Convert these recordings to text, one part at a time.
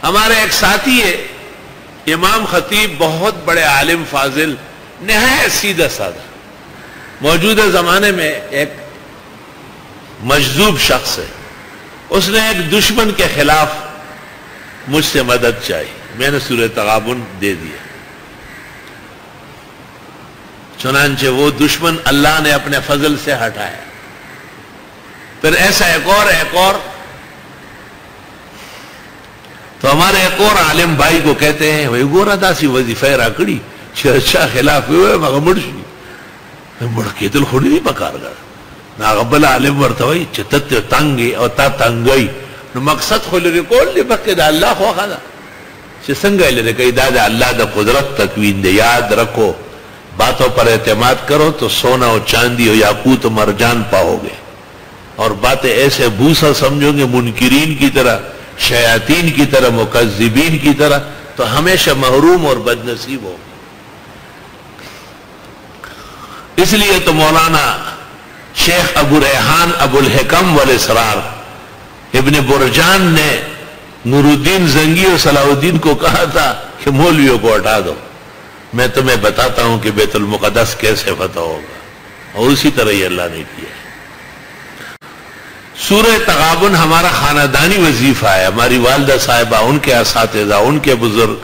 ہمارے ایک ساتھی ہے امام خطیب، بہت بڑے عالم فاضل، نہایت سیدھا سادہ، موجودہ زمانے میں ایک مجذوب شخص ہے، اس نے ایک دشمن کے خلاف مجھ سے مدد چاہی، میں نے سورہ تغابن دے دیا، چنانچہ وہ دشمن اللہ نے اپنے فضل سے ہٹایا۔ پھر ایسا ایک اور تو ہمارے ایک اور عالم بھائی کو کہتے ہیں وہی گورا داسی وظیفہ راکڑی شہنشاہ خلاف ہوئے مغمڑشی مڑ کے دل خوڑی نہیں پکار گا نا غبل عالم ورتوئی چتت تنگی او تا تنگئی نو مقصد خو لري کول دی بکه دا الله خو خدا چې څنګه لري کوي دا د الله د قدرت تکوین دی۔ یاد رکھو باتوں پر اعتماد کرو تو سونا اور چاندی اور یاقوت و مرجان پاؤ گے، اور باتیں ایسے بھوسا سمجھو گے منکرین کی طرح، شیاطین کی طرح، مکذبین کی طرح، تو ہمیشہ محروم اور بد نصیب ہو۔ اس لیے تو مولانا شیخ ابو ریحان ابو الحکم والاسرار ابن برجان نے نور الدین زنگی اور صلاح الدین کو کہا تھا کہ مولویوں کو ہٹا دو، میں تمہیں بتاتا ہوں کہ بیت المقدس کیسے فتح ہوگا، اور اسی طرح یہ اللہ نے کیا۔ سورہ تغابن ہمارا خاندانی وظیفہ ہے، ہماری والدہ صاحبہ، ان کے اساتذہ، ان کے بزرگ،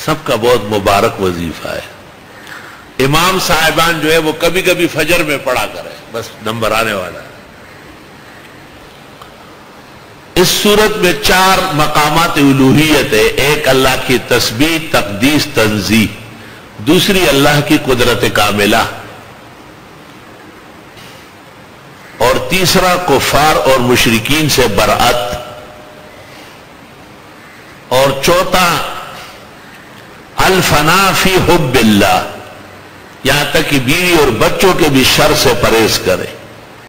سب کا بہت مبارک وظیفہ ہے۔ امام صاحبان جو ہے وہ کبھی کبھی فجر میں پڑھا کرے، بس نمبر آنے والا ہے۔ اس صورت میں 4 مقامات الوہیت ہے، ایک اللہ کی تسبیح، تقدیس، تنزیہ، دوسری اللہ کی قدرت کاملہ، اور تیسرا کفار اور مشرکین سے برأت، اور چوتھا الفنا فی حب اللہ، یہاں تک کہ بیوی اور بچوں کے بھی شر سے پرہیز کرے۔